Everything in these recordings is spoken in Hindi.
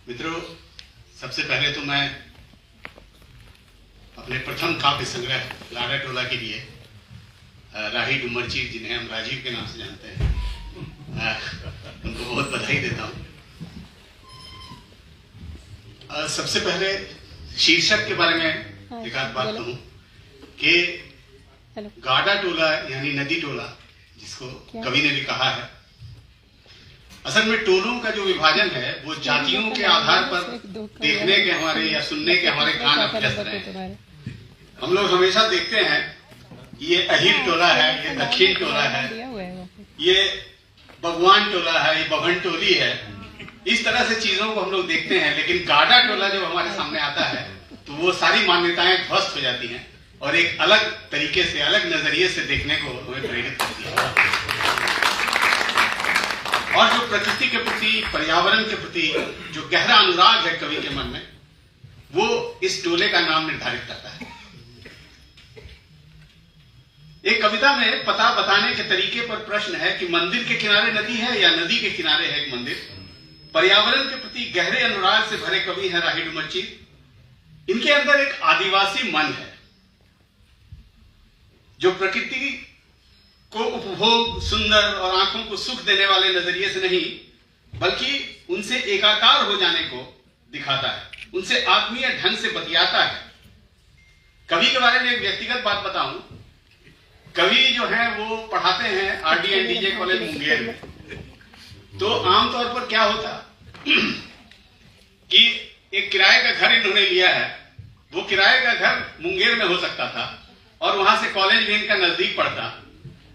मित्रों, सबसे पहले तो मैं अपने प्रथम काव्य संग्रह लाड़ा टोला के लिए राही डुमरची, जिन्हें हम राजीव के नाम से जानते हैं, उनको बहुत बधाई देता हूँ। सबसे पहले शीर्षक के बारे में एक आध बात कहूँ कि गाड़ा टोला यानी नदी टोला, जिसको कवि ने भी कहा है, असल में टोलों का जो विभाजन है वो जातियों के आधार पर देखने के हमारे या सुनने के हमारे कान अभ्यस्त रहे हैं। हम लोग हमेशा देखते हैं ये अहिर टोला है, ये दक्षिण टोला है, ये भगवान टोला है, ये बभन टोली है, इस तरह से चीजों को हम लोग देखते हैं। लेकिन गाड़ा टोला जब हमारे सामने आता है तो वो सारी मान्यताएं ध्वस्त हो जाती हैं और एक अलग तरीके से, अलग नजरिए से देखने को हमें प्रेरित करती है। और जो प्रकृति के प्रति, पर्यावरण के प्रति जो गहरा अनुराग है कवि के मन में, वो इस टोले का नाम निर्धारित करता है। एक कविता में पता बताने के तरीके पर प्रश्न है कि मंदिर के किनारे नदी है या नदी के किनारे है एक मंदिर। पर्यावरण के प्रति गहरे अनुराग से भरे कवि हैं राही डुमरची। इनके अंदर एक आदिवासी मन है जो प्रकृति को उपभोग, सुंदर और आंखों को सुख देने वाले नजरिए से नहीं, बल्कि उनसे एकाकार हो जाने को दिखाता है, उनसे आत्मीय ढंग से बतियाता है। कवि के बारे में एक व्यक्तिगत बात बताऊं, कवि जो है वो पढ़ाते हैं RDNDJ कॉलेज मुंगेर में। तो आमतौर पर क्या होता कि एक किराए का घर इन्होंने लिया है। वो किराए का घर मुंगेर में हो सकता था और वहां से कॉलेज भी इनका नजदीक पड़ता,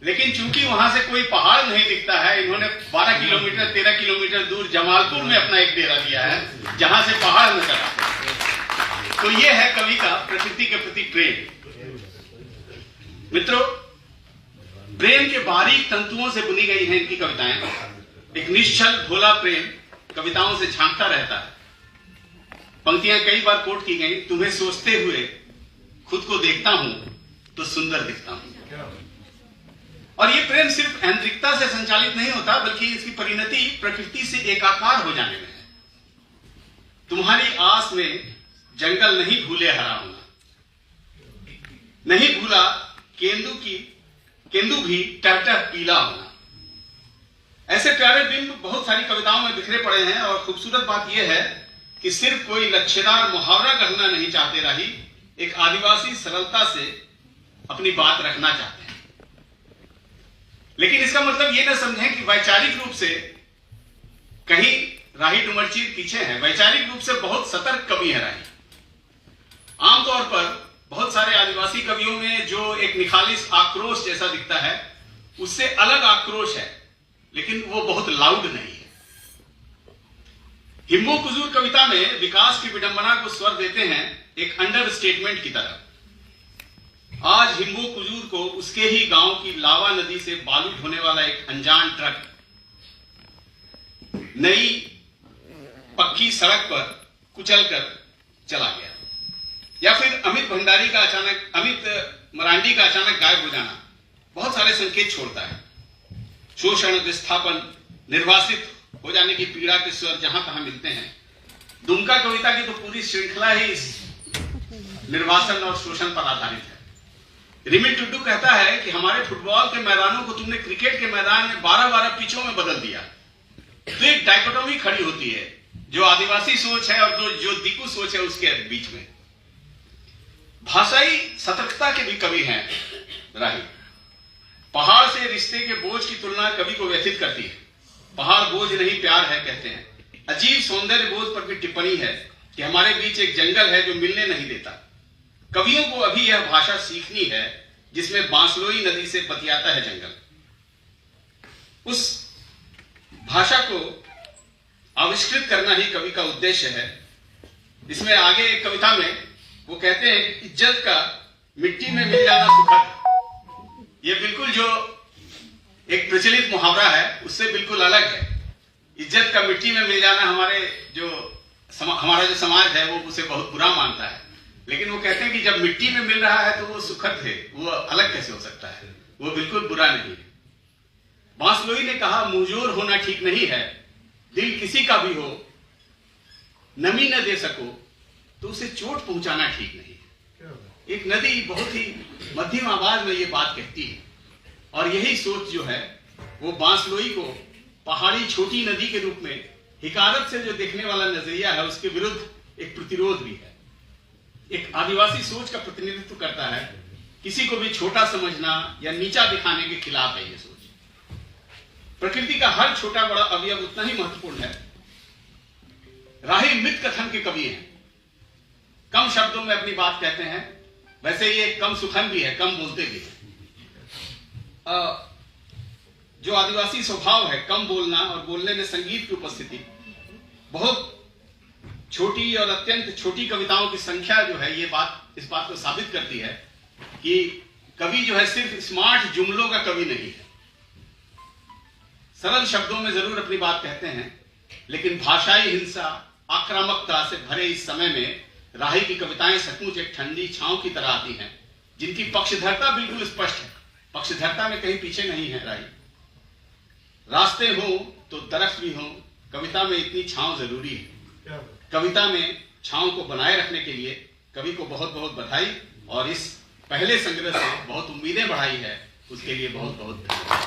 लेकिन चूंकि वहां से कोई पहाड़ नहीं दिखता है, इन्होंने 12 किलोमीटर 13 किलोमीटर दूर जमालपुर में अपना एक डेरा लिया है जहां से पहाड़ नजर आता है। तो ये है कवि का प्रकृति के प्रति प्रेम। मित्रों, प्रेम के बारीक तंतुओं से बुनी गई हैं इनकी कविताएं। एक निश्चल भोला प्रेम कविताओं से झांकता रहता है। पंक्तियां कई बार कोट की गई, तुम्हें सोचते हुए खुद को देखता हूं तो सुंदर दिखता हूं। और ये प्रेम सिर्फ ऐन्द्रिकता से संचालित नहीं होता, बल्कि इसकी परिणति प्रकृति से एकाकार हो जाने में है। तुम्हारी आस में जंगल नहीं भूले हरा होना, नहीं भूला केंदू भी टहटह पीला होना। ऐसे प्यारे बिंब बहुत सारी कविताओं में बिखरे पड़े हैं। और खूबसूरत बात यह है कि सिर्फ कोई लच्छेदार मुहावरा कहना नहीं चाहते राही, एक आदिवासी सरलता से अपनी बात रखना चाहते हैं। लेकिन इसका मतलब यह ना समझें कि वैचारिक रूप से कहीं राही डुमरची पीछे है। वैचारिक रूप से बहुत सतर्क कवि है राही। आमतौर पर बहुत सारे आदिवासी कवियों में जो एक निखालिस आक्रोश जैसा दिखता है, उससे अलग आक्रोश है, लेकिन वो बहुत लाउड नहीं है। हिम्बू कुजूर कविता में विकास की विडंबना को स्वर देते हैं एक अंडरस्टेटमेंट की तरह। आज हिम्बू कुजूर को उसके ही गांव की लावा नदी से बालू ढोने वाला एक अनजान ट्रक नई पक्की सड़क पर कुचलकर चला गया। या फिर अमित मरांडी का अचानक गायब हो जाना बहुत सारे संकेत छोड़ता है। शोषण, विस्थापन, निर्वासित हो जाने की पीड़ा के स्वर जहां तहां मिलते हैं। दुमका कविता की तो पूरी श्रृंखला ही इस निर्वासन और शोषण पर आधारित है। रिमिल टुडू कहता है कि हमारे फुटबॉल के मैदानों को तुमने क्रिकेट के मैदान में 12-12 पिचों में बदल दिया। तो एक डाइकोटोमी खड़ी होती है, जो आदिवासी सोच है और जो दिकू सोच है उसके बीच में। भाषाई सतर्कता के भी कवि हैं राही। पहाड़ से रिश्ते के बोझ की तुलना कवि को व्यथित करती है। पहाड़ बोझ नहीं प्यार है कहते हैं। अजीब सौंदर्य बोध पर भी टिप्पणी है कि हमारे बीच एक जंगल है जो मिलने नहीं देता। कवियों को अभी यह भाषा सीखनी है जिसमें बांसलोई नदी से बतियाता है जंगल। उस भाषा को आविष्कृत करना ही कवि का उद्देश्य है। इसमें आगे एक कविता में वो कहते हैं कि इज्जत का मिट्टी में मिल जाना सुखद। ये बिल्कुल जो एक प्रचलित मुहावरा है उससे बिल्कुल अलग है। इज्जत का मिट्टी में मिल जाना हमारा जो समाज है वो उसे बहुत बुरा मानता है। लेकिन वो कहते हैं कि जब मिट्टी में मिल रहा है तो वो सुखद है, वो अलग कैसे हो सकता है, वो बिल्कुल बुरा नहीं है। बांसलोई ने कहा, मुंहजोर होना ठीक नहीं है, दिल किसी का भी हो नमी न दे सको तो उसे चोट पहुंचाना ठीक नहीं है। एक नदी बहुत ही मध्यम आवाज में ये बात कहती है, और यही सोच जो है वो बांसलोई को पहाड़ी छोटी नदी के रूप में हिकारत से जो देखने वाला नजरिया है उसके विरुद्ध एक प्रतिरोध भी है, एक आदिवासी सोच का प्रतिनिधित्व करता है। किसी को भी छोटा समझना या नीचा दिखाने के खिलाफ है ये सोच। प्रकृति का हर छोटा बड़ा अवयव उतना ही महत्वपूर्ण है। राही मित कथन के कवि हैं, कम शब्दों में अपनी बात कहते हैं। वैसे ये कम सुखन भी है, कम बोलते भी है। जो आदिवासी स्वभाव है कम बोलना और बोलने में संगीत की उपस्थिति, बहुत छोटी और अत्यंत छोटी कविताओं की संख्या जो है ये बात इस बात को साबित करती है कि कवि जो है सिर्फ स्मार्ट जुमलों का कवि नहीं है। सरल शब्दों में जरूर अपनी बात कहते हैं, लेकिन भाषाई हिंसा आक्रामकता से भरे इस समय में राही की कविताएं सचमुच एक ठंडी छांव की तरह आती हैं, जिनकी पक्षधरता बिल्कुल स्पष्ट है। पक्षधरता में कहीं पीछे नहीं है राही। रास्ते हो तो दरख्त भी हो, कविता में इतनी छांव जरूरी है। कविता में छांव को बनाए रखने के लिए कवि को बहुत बहुत बधाई, और इस पहले संग्रह से बहुत उम्मीदें बढ़ाई है, उसके लिए बहुत बहुत धन्यवाद।